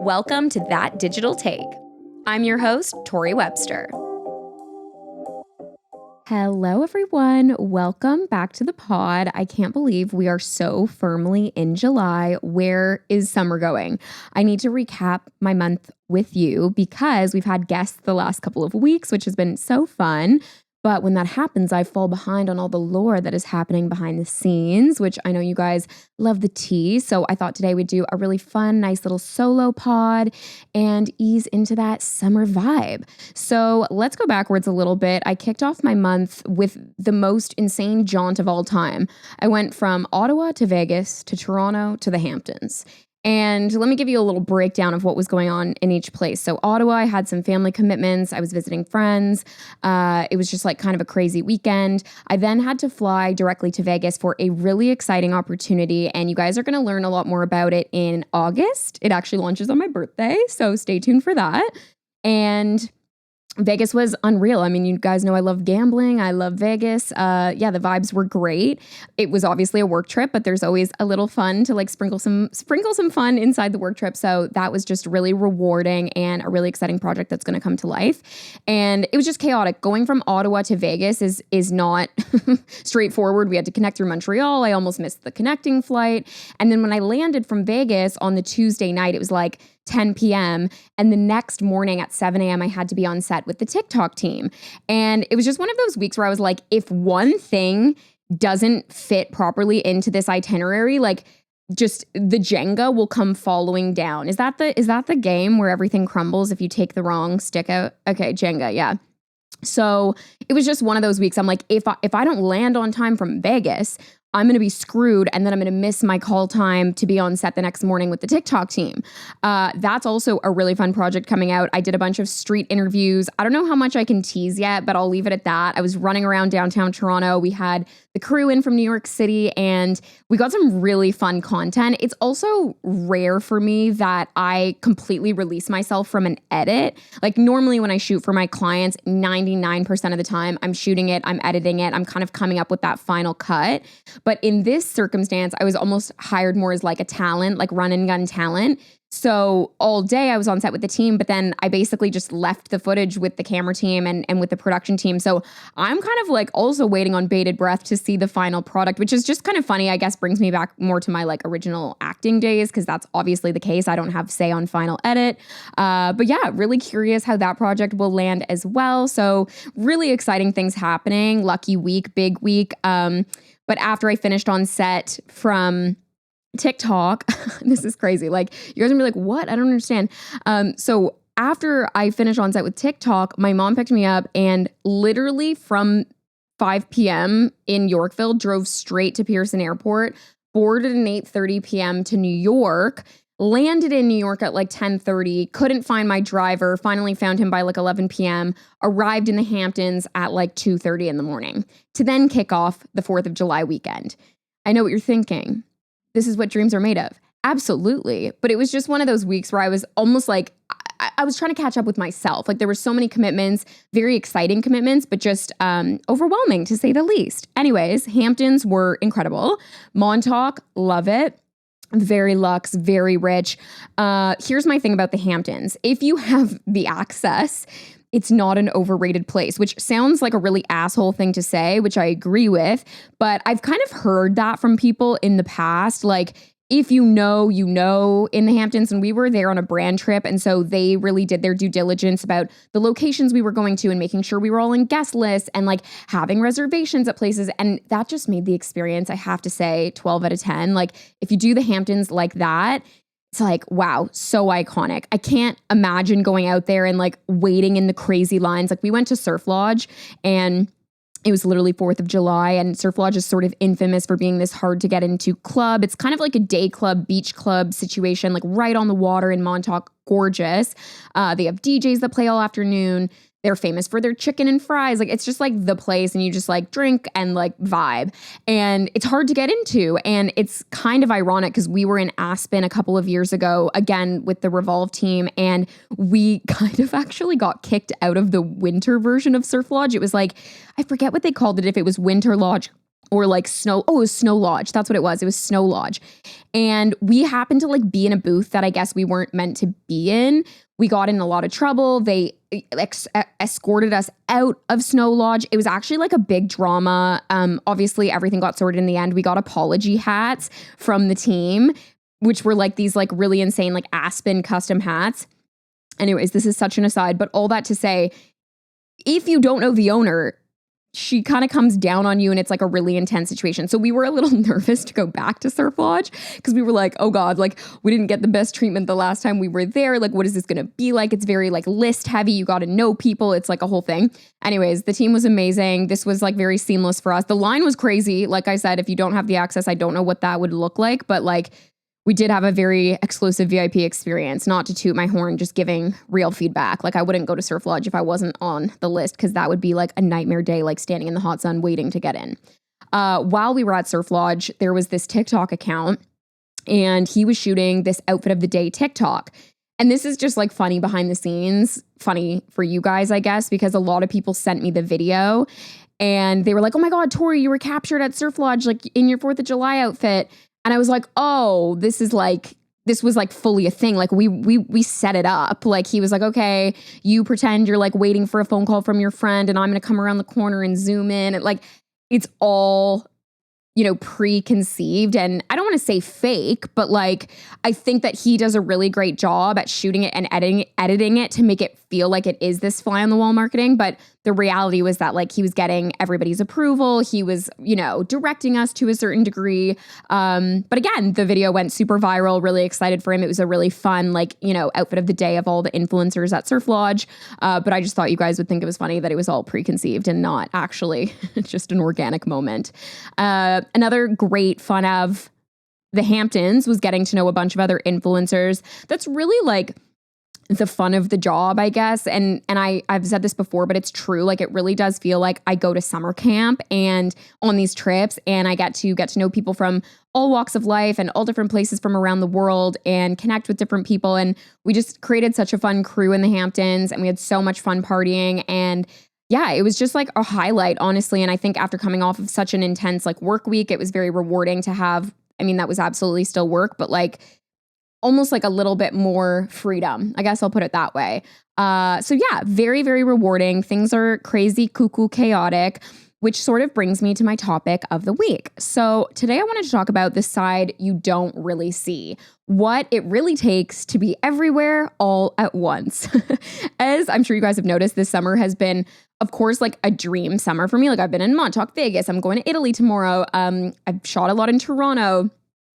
Welcome to That Digital Take. I'm your host, Torri Webster. Hello, everyone. Welcome back to the pod. I can't believe we are so firmly in July. Where is summer going? I need to recap my month with you because we've had guests the last couple of weeks, which has been so fun. But when that happens, I fall behind on all the lore that is happening behind the scenes, which I know you guys love the tea. So I thought today we'd do a really fun, nice little solo pod and ease into that summer vibe. So let's go backwards a little bit. I kicked off my month with the most insane jaunt of all time. I went from Ottawa to Vegas to Toronto to the Hamptons. And let me give you a little breakdown of what was going on in each place. So Ottawa, I had some family commitments. I was visiting friends. It was just like kind of a crazy weekend. I then had to fly directly to Vegas for a really exciting opportunity. And you guys are going to learn a lot more about it in August. It actually launches on my birthday, so stay tuned for that. And Vegas was unreal. I mean, you guys know I love gambling. I love Vegas. The vibes were great. It was obviously a work trip, but there's always a little fun to like sprinkle some fun inside the work trip. So that was just really rewarding and a really exciting project that's going to come to life. And it was just chaotic. Going from Ottawa to Vegas is not straightforward. We had to connect through Montreal. I almost missed the connecting flight. And then when I landed from Vegas on the Tuesday night, it was like 10 p.m. And the next morning at 7 a.m., I had to be on set with the TikTok team. And it was just one of those weeks where I was like, if one thing doesn't fit properly into this itinerary, like just the Jenga will come following down. Is that the game where everything crumbles if you take the wrong stick out? Okay, Jenga, yeah. So it was just one of those weeks. I'm like, if I don't land on time from Vegas, I'm going to be screwed, and then I'm going to miss my call time to be on set the next morning with the TikTok team. That's also a really fun project coming out. I did a bunch of street interviews. I don't know how much I can tease yet, but I'll leave it at that. I was running around downtown Toronto. We had the crew in from New York City, and we got some really fun content. It's also rare for me that I completely release myself from an edit. Like normally when I shoot for my clients, 99% of the time I'm shooting it, I'm editing it, I'm kind of coming up with that final cut. But in this circumstance, I was almost hired more as like a talent, like run and gun talent. So all day I was on set with the team, but then I basically just left the footage with the camera team and with the production team. So I'm kind of like also waiting on bated breath to see the final product, which is just kind of funny, I guess brings me back more to my like original acting days, because that's obviously the case. I don't have say on final edit. But yeah, really curious how that project will land as well. So really exciting things happening. Lucky week, big week. But after I finished on set from TikTok, this is crazy. Like you guys are gonna be like, what? I don't understand. So after I finished on set with TikTok, my mom picked me up and literally from 5 p.m. in Yorkville, drove straight to Pearson Airport, boarded at 8:30 p.m. to New York, landed in New York at like 10:30, couldn't find my driver, finally found him by like 11 p.m., arrived in the Hamptons at like 2:30 in the morning to then kick off the 4th of July weekend. I know what you're thinking. This is what dreams are made of. Absolutely. But it was just one of those weeks where I was almost like, I was trying to catch up with myself. Like there were so many commitments, very exciting commitments, but just overwhelming to say the least. Anyways, Hamptons were incredible. Montauk, love it. Very luxe, very rich. Here's my thing about the Hamptons. If you have the access, it's not an overrated place, which sounds like a really asshole thing to say, which I agree with. But I've kind of heard that from people in the past. Like, if you know in the Hamptons, and we were there on a brand trip. And so they really did their due diligence about the locations we were going to and making sure we were all in guest lists and like having reservations at places. And that just made the experience, I have to say, 12 out of 10. Like if you do the Hamptons like that, it's like, wow, so iconic. I can't imagine going out there and like waiting in the crazy lines. Like we went to Surf Lodge and it was literally 4th of July, and Surf Lodge is sort of infamous for being this hard to get into club. It's kind of like a day club, beach club situation, like right on the water in Montauk. Gorgeous. They have DJs that play all afternoon. They're famous for their chicken and fries. Like it's just like the place, and you just like drink and like vibe. And it's hard to get into. And it's kind of ironic because we were in Aspen a couple of years ago, again, with the Revolve team. And we kind of actually got kicked out of the winter version of Surf Lodge. It was like, I forget what they called it, if it was Winter Lodge or like it was Snow Lodge. That's what it was. It was Snow Lodge. And we happened to like be in a booth that I guess we weren't meant to be in. We got in a lot of trouble. They escorted us out of Snow Lodge. It was actually like a big drama. Obviously everything got sorted in the end. We got apology hats from the team, which were like these like really insane like Aspen custom hats. Anyways, this is such an aside, but all that to say, if you don't know the owner, she kind of comes down on you and it's like a really intense situation. So we were a little nervous to go back to Surf Lodge because we were like, oh God, like we didn't get the best treatment the last time we were there. Like, what is this going to be like? It's very like list heavy. You got to know people. It's like a whole thing. Anyways, the team was amazing. This was like very seamless for us. The line was crazy. Like I said, if you don't have the access, I don't know what that would look like, but like we did have a very exclusive VIP experience, not to toot my horn, just giving real feedback. Like I wouldn't go to Surf Lodge if I wasn't on the list because that would be like a nightmare day, like standing in the hot sun waiting to get in. While we were at Surf Lodge, there was this TikTok account and he was shooting this outfit of the day TikTok. And this is just like funny behind the scenes, funny for you guys, I guess, because a lot of people sent me the video and they were like, oh my God, Torri, you were captured at Surf Lodge, like in your 4th of July outfit. And I was like, oh, this was like fully a thing. Like we set it up. Like he was like, okay, you pretend you're like waiting for a phone call from your friend and I'm going to come around the corner and zoom in. And like, it's all, preconceived. And I don't want to say fake, but like, I think that he does a really great job at shooting it and editing it to make it feel like it is this fly on the wall marketing. But the reality was that like he was getting everybody's approval. He was, directing us to a certain degree. But again, the video went super viral, really excited for him. It was a really fun, outfit of the day of all the influencers at Surf Lodge. But I just thought you guys would think it was funny that it was all preconceived and not actually just an organic moment. Another great fun of the Hamptons was getting to know a bunch of other influencers. That's really like the fun of the job, I guess. And I've said this before, but it's true. Like it really does feel like I go to summer camp and on these trips and I get to know people from all walks of life and all different places from around the world and connect with different people. And we just created such a fun crew in the Hamptons and we had so much fun partying. And yeah, it was just like a highlight, honestly. And I think after coming off of such an intense like work week, it was very rewarding to have, that was absolutely still work, but like almost like a little bit more freedom. I guess I'll put it that way. So yeah, very, very rewarding. Things are crazy, cuckoo, chaotic, which sort of brings me to my topic of the week. So today I wanted to talk about the side you don't really see, what it really takes to be everywhere all at once. As I'm sure you guys have noticed, this summer has been, of course, like a dream summer for me. Like I've been in Montauk, Vegas. I'm going to Italy tomorrow. I've shot a lot in Toronto.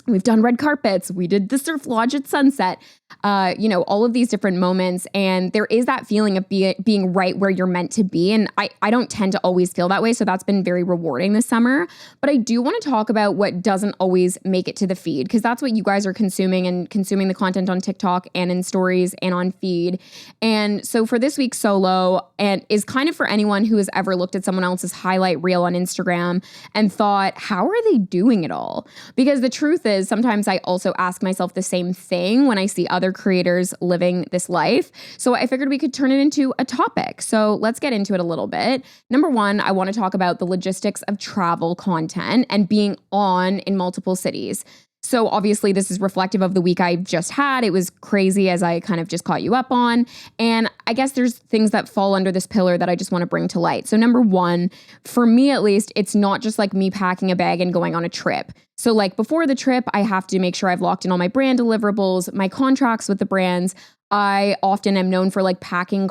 We've done red carpets. We did the Surf Lodge at sunset, all of these different moments. And there is that feeling of being right where you're meant to be. And I don't tend to always feel that way. So that's been very rewarding this summer. But I do want to talk about what doesn't always make it to the feed, because that's what you guys are consuming the content on TikTok and in stories and on feed. And so for this week's solo, and is kind of for anyone who has ever looked at someone else's highlight reel on Instagram and thought, how are they doing it all? Because the truth is, sometimes I also ask myself the same thing when I see other creators living this life. So I figured we could turn it into a topic. So let's get into it a little bit. Number one, I want to talk about the logistics of travel content and being on in multiple cities. So obviously this is reflective of the week I just had. It was crazy, as I kind of just caught you up on. And I guess there's things that fall under this pillar that I just want to bring to light. So number one, for me at least, it's not just like me packing a bag and going on a trip. So like before the trip, I have to make sure I've locked in all my brand deliverables, my contracts with the brands. I often am known for like packing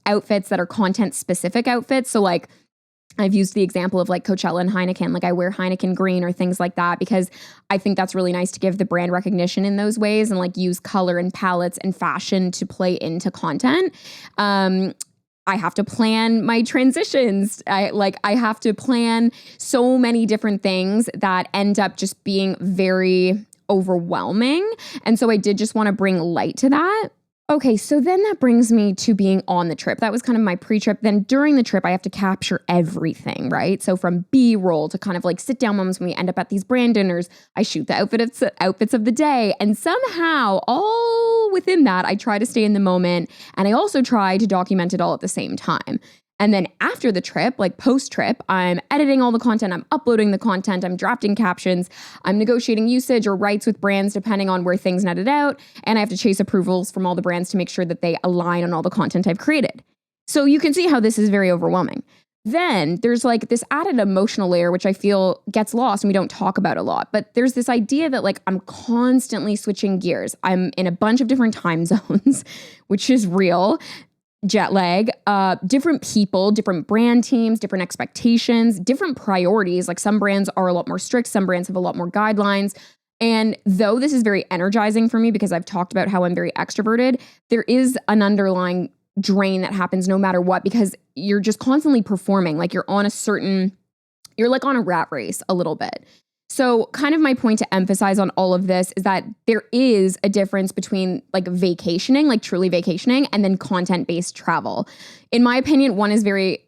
outfits that are content specific outfits. So like I've used the example of like Coachella and Heineken, like I wear Heineken green or things like that, because I think that's really nice to give the brand recognition in those ways and like use color and palettes and fashion to play into content. I have to plan my transitions. I have to plan so many different things that end up just being very overwhelming. And so I did just want to bring light to that. Okay, so then that brings me to being on the trip. That was kind of my pre-trip. Then during the trip, I have to capture everything, right? So from B-roll to kind of like sit down moments when we end up at these brand dinners, I shoot the outfits of the day. And somehow all within that, I try to stay in the moment. And I also try to document it all at the same time. And then after the trip, like post-trip, I'm editing all the content, I'm uploading the content, I'm drafting captions, I'm negotiating usage or rights with brands depending on where things netted out, and I have to chase approvals from all the brands to make sure that they align on all the content I've created. So you can see how this is very overwhelming. Then there's like this added emotional layer, which I feel gets lost and we don't talk about a lot. But there's this idea that like I'm constantly switching gears. I'm in a bunch of different time zones, which is real. Jet lag, different people, different brand teams, different expectations, different priorities. Like some brands are a lot more strict, some brands have a lot more guidelines. And though this is very energizing for me because I've talked about how I'm very extroverted, there is an underlying drain that happens no matter what because you're just constantly performing. Like you're like on a rat race a little bit. So kind of my point to emphasize on all of this is that there is a difference between like vacationing, like truly vacationing, and then content-based travel. In my opinion, one is very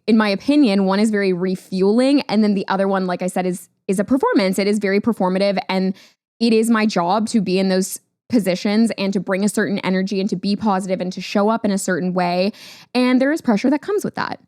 refueling. And then the other one, like I said, is a performance. It is very performative. And it is my job to be in those positions and to bring a certain energy and to be positive and to show up in a certain way. And there is pressure that comes with that.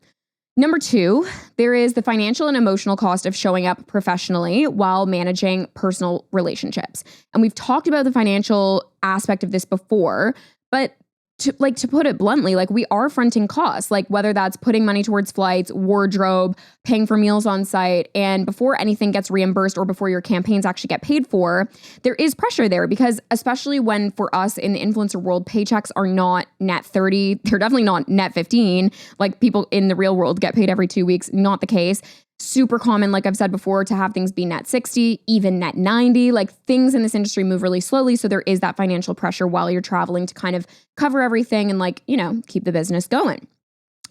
Number 2, there is the financial and emotional cost of showing up professionally while managing personal relationships. And we've talked about the financial aspect of this before, but to put it bluntly, like we are fronting costs, like whether that's putting money towards flights, wardrobe, paying for meals on site, and before anything gets reimbursed or before your campaigns actually get paid for, there is pressure there because especially when for us in the influencer world, paychecks are not net 30, they're definitely not net 15, like people in the real world get paid every 2 weeks, not the case. Super common, like I've said before, to have things be net 60, even net 90. Like things in this industry move really slowly. So there is that financial pressure while you're traveling to kind of cover everything and like, keep the business going.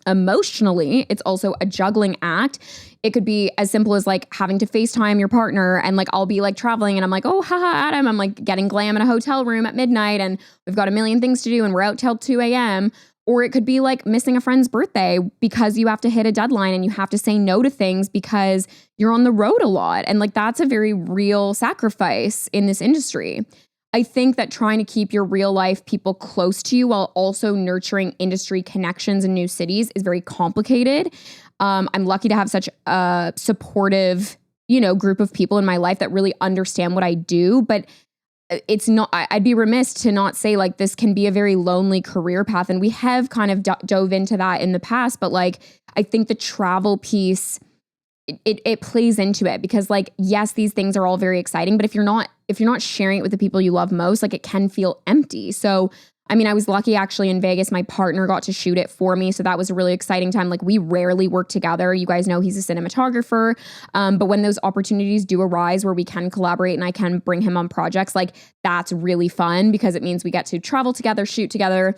Emotionally, it's also a juggling act. It could be as simple as like having to FaceTime your partner and like I'll be like traveling and I'm like, oh, haha, Adam, I'm like getting glam in a hotel room at midnight and we've got a million things to do and we're out till 2 a.m. Or it could be like missing a friend's birthday because you have to hit a deadline and you have to say no to things because you're on the road a lot. And like that's a very real sacrifice in this industry. I think that trying to keep your real life people close to you while also nurturing industry connections in new cities is very complicated. I'm lucky to have such a supportive, group of people in my life that really understand what I do, but it's not, I'd be remiss to not say like this can be a very lonely career path. And we have kind of dove into that in the past, but like, I think the travel piece, it plays into it because like, yes, these things are all very exciting, but if you're not sharing it with the people you love most, like it can feel empty. So I mean, I was lucky actually in Vegas. My partner got to shoot it for me. So that was a really exciting time. Like we rarely work together. You guys know he's a cinematographer. But when those opportunities do arise where we can collaborate and I can bring him on projects, like that's really fun because it means we get to travel together, shoot together,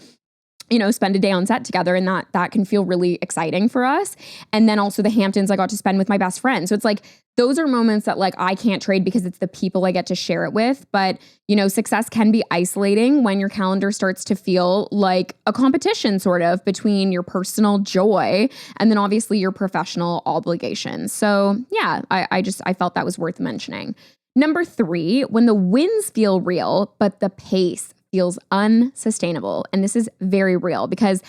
spend a day on set together. And that can feel really exciting for us. And then also the Hamptons I got to spend with my best friend. So it's like, those are moments that like I can't trade because it's the people I get to share it with. But, success can be isolating when your calendar starts to feel like a competition sort of between your personal joy and then obviously your professional obligations. So yeah, I felt that was worth mentioning. Number 3, when the wins feel real, but the pace feels unsustainable. And this is very real because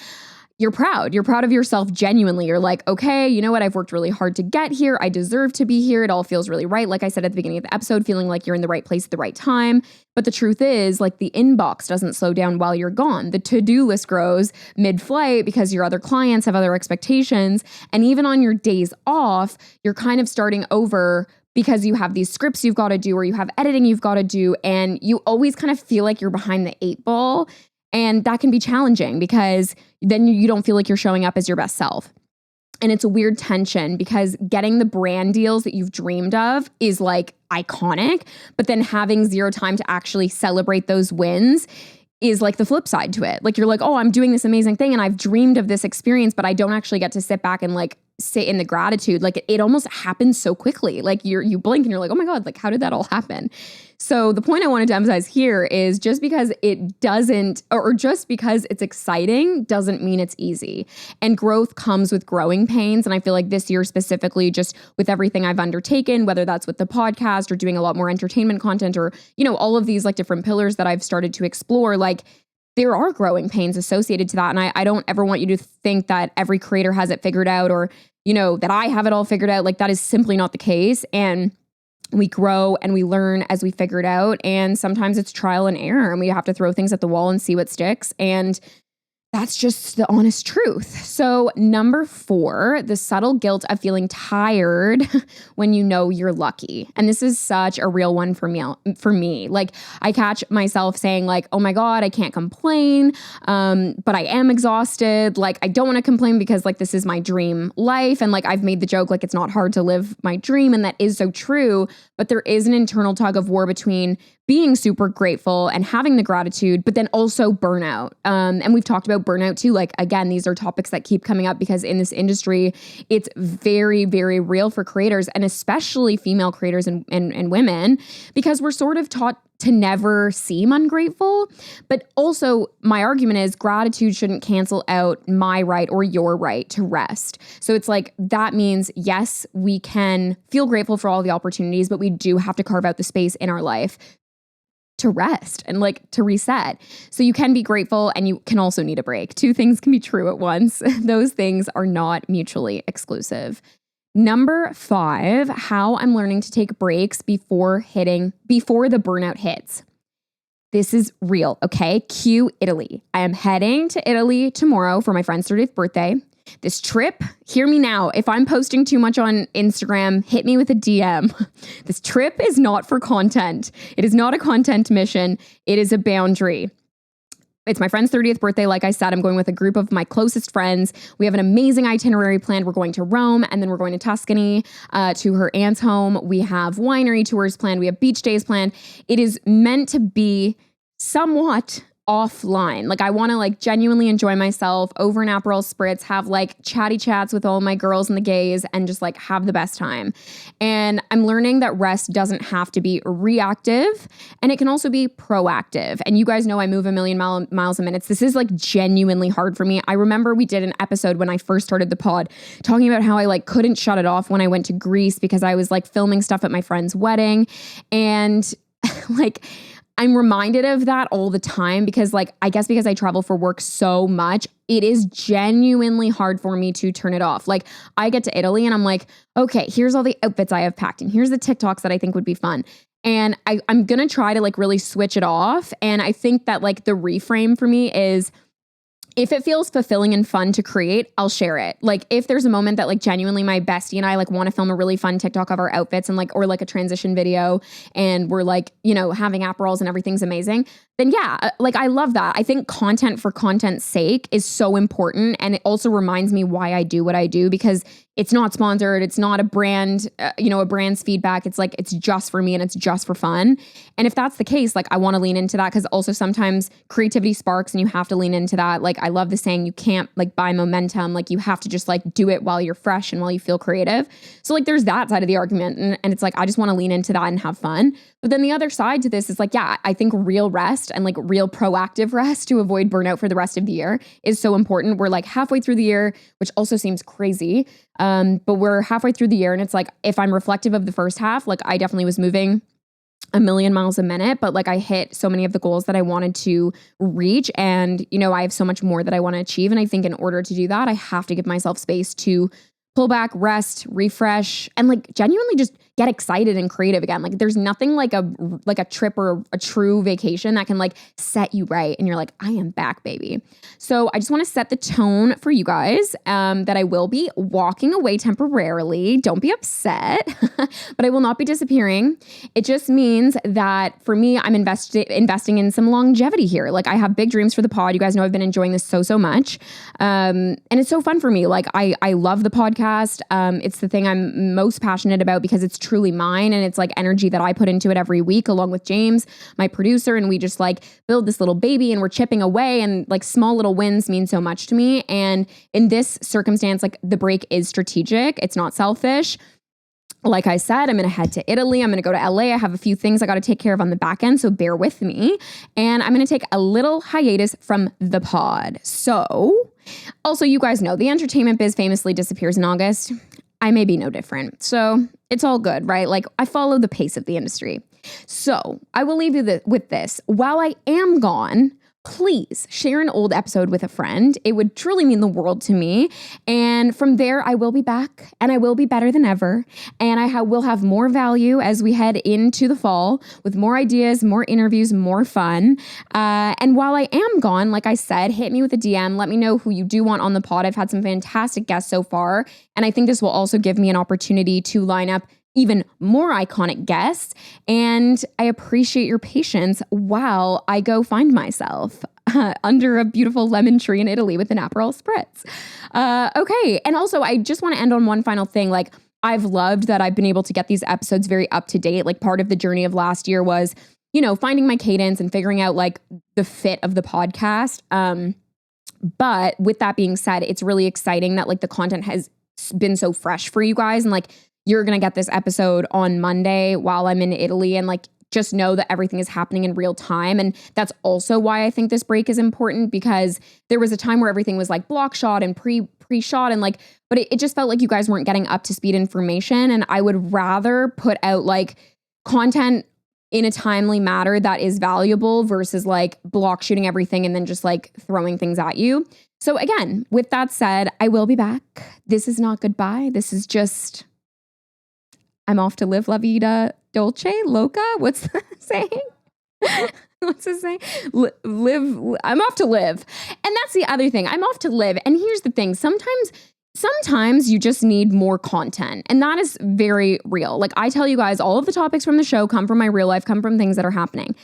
you're proud. You're proud of yourself genuinely. You're like, okay, you know what? I've worked really hard to get here. I deserve to be here. It all feels really right. Like I said at the beginning of the episode, feeling like you're in the right place at the right time. But the truth is, like the inbox doesn't slow down while you're gone. The to-do list grows mid-flight because your other clients have other expectations. And even on your days off, you're kind of starting over because you have these scripts you've got to do or you have editing you've got to do. And you always kind of feel like you're behind the 8 ball. And that can be challenging because then you don't feel like you're showing up as your best self. And it's a weird tension because getting the brand deals that you've dreamed of is like iconic, but then having zero time to actually celebrate those wins is like the flip side to it. Like you're like, oh, I'm doing this amazing thing and I've dreamed of this experience, but I don't actually get to sit back and like sit in the gratitude. Like it almost happens so quickly. Like you blink and you're like, oh my God, like how did that all happen? So the point I wanted to emphasize here is just because it doesn't, or just because it's exciting doesn't mean it's easy. And growth comes with growing pains. And I feel like this year specifically, just with everything I've undertaken, whether that's with the podcast or doing a lot more entertainment content or, all of these like different pillars that I've started to explore, like there are growing pains associated to that. And I don't ever want you to think that every creator has it figured out or, that I have it all figured out. Like that is simply not the case. And we grow and we learn as we figure it out. And sometimes it's trial and error and we have to throw things at the wall and see what sticks. And that's just the honest truth. So number 4, the subtle guilt of feeling tired when you know you're lucky. And this is such a real one for me. Like I catch myself saying like, oh my God, I can't complain. But I am exhausted. Like I don't want to complain because like this is my dream life. And like I've made the joke, like it's not hard to live my dream. And that is so true. But there is an internal tug of war between being super grateful and having the gratitude, but then also burnout. And we've talked about burnout too. Like, again, these are topics that keep coming up because in this industry, it's very, very real for creators and especially female creators and women, because we're sort of taught to never seem ungrateful. But also my argument is gratitude shouldn't cancel out my right or your right to rest. So it's like, that means, yes, we can feel grateful for all the opportunities, but we do have to carve out the space in our life to rest and like to reset. So you can be grateful and you can also need a break. 2 things can be true at once. Those things are not mutually exclusive. Number 5, how I'm learning to take breaks before the burnout hits. This is real, okay? Cue Italy. I am heading to Italy tomorrow for my friend's 30th birthday. This trip, hear me now, if I'm posting too much on Instagram, hit me with a DM. This trip is not for content. It is not a content mission. It is a boundary. It's my friend's 30th birthday. Like I said, I'm going with a group of my closest friends. We have an amazing itinerary planned. We're going to Rome and then we're going to Tuscany to her aunt's home. We have winery tours planned. We have beach days planned. It is meant to be somewhat offline. Like I want to like genuinely enjoy myself over an Aperol Spritz, have like chatty chats with all my girls and the gays and just like have the best time. And I'm learning that rest doesn't have to be reactive and it can also be proactive. And you guys know I move a million miles a minute. This is like genuinely hard for me. I remember we did an episode when I first started the pod talking about how I like couldn't shut it off when I went to Greece because I was like filming stuff at my friend's wedding. And like, I'm reminded of that all the time because like, I guess because I travel for work so much, it is genuinely hard for me to turn it off. Like I get to Italy and I'm like, okay, here's all the outfits I have packed and here's the TikToks that I think would be fun. And I'm going to try to like really switch it off. And I think that like the reframe for me is, if it feels fulfilling and fun to create, I'll share it. Like if there's a moment that like genuinely my bestie and I like want to film a really fun TikTok of our outfits and like, or like a transition video and we're like, having Aperols and everything's amazing, then yeah, like I love that. I think content for content's sake is so important. And it also reminds me why I do what I do because it's not sponsored. It's not a brand, a brand's feedback. It's like, it's just for me and it's just for fun. And if that's the case, like I want to lean into that because also sometimes creativity sparks and you have to lean into that. Like I love the saying, you can't like buy momentum. Like you have to just like do it while you're fresh and while you feel creative. So like there's that side of the argument. And it's like, I just want to lean into that and have fun. But then the other side to this is like, yeah, I think real rest and like real proactive rest to avoid burnout for the rest of the year is so important. We're like halfway through the year, which also seems crazy. But we're halfway through the year and it's like, if I'm reflective of the first half, like I definitely was moving a million miles a minute, but like I hit so many of the goals that I wanted to reach. And, I have so much more that I want to achieve. And I think in order to do that, I have to give myself space to pull back, rest, refresh, and like genuinely just get excited and creative again. Like there's nothing like a trip or a true vacation that can like set you right. And you're like, I am back, baby. So I just want to set the tone for you guys that I will be walking away temporarily. Don't be upset, but I will not be disappearing. It just means that for me, I'm investing in some longevity here. Like I have big dreams for the pod. You guys know I've been enjoying this so much. And it's so fun for me. Like I love the podcast. It's the thing I'm most passionate about because it's truly mine and it's like energy that I put into it every week along with James, my producer, and we just like build this little baby and we're chipping away and like small little wins mean so much to me. And in this circumstance, like the break is strategic. It's not selfish. Like I said, I'm going to head to Italy. I'm going to go to LA. I have a few things I got to take care of on the back end, so bear with me. And I'm going to take a little hiatus from the pod. So also, you guys know the entertainment biz famously disappears in August. I may be no different. So it's all good, right? Like I follow the pace of the industry. So I will leave you with this. While I am gone, please share an old episode with a friend. It would truly mean the world to me. And from there, I will be back and I will be better than ever. And I will have more value as we head into the fall with more ideas, more interviews, more fun. And while I am gone, like I said, hit me with a DM. Let me know who you do want on the pod. I've had some fantastic guests so far. And I think this will also give me an opportunity to line up even more iconic guests. And I appreciate your patience while I go find myself under a beautiful lemon tree in Italy with an Aperol Spritz. Okay. And also, I just want to end on one final thing. Like, I've loved that I've been able to get these episodes very up to date. Like, part of the journey of last year was, finding my cadence and figuring out like the fit of the podcast. But with that being said, it's really exciting that like the content has been so fresh for you guys. And like, you're going to get this episode on Monday while I'm in Italy, and like, just know that everything is happening in real time. And that's also why I think this break is important, because there was a time where everything was like block shot and pre-shot and like, but it just felt like you guys weren't getting up to speed information. And I would rather put out like content in a timely manner that is valuable versus like block shooting everything and then just like throwing things at you. So again, with that said, I will be back. This is not goodbye. This is just, I'm off to live La Vida Dolce Loca. What's the saying? What's the saying? Live. I'm off to live. And that's the other thing. I'm off to live. And here's the thing. Sometimes you just need more content. And that is very real. Like I tell you guys, all of the topics from the show come from my real life, come from things that are happening.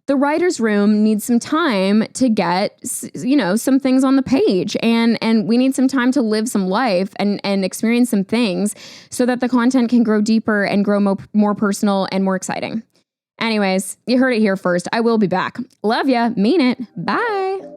The writer's room needs some time to get, some things on the page. And we need some time to live some life and experience some things so that the content can grow deeper and grow more personal and more exciting. Anyways, you heard it here first. I will be back. Love ya. Mean it. Bye.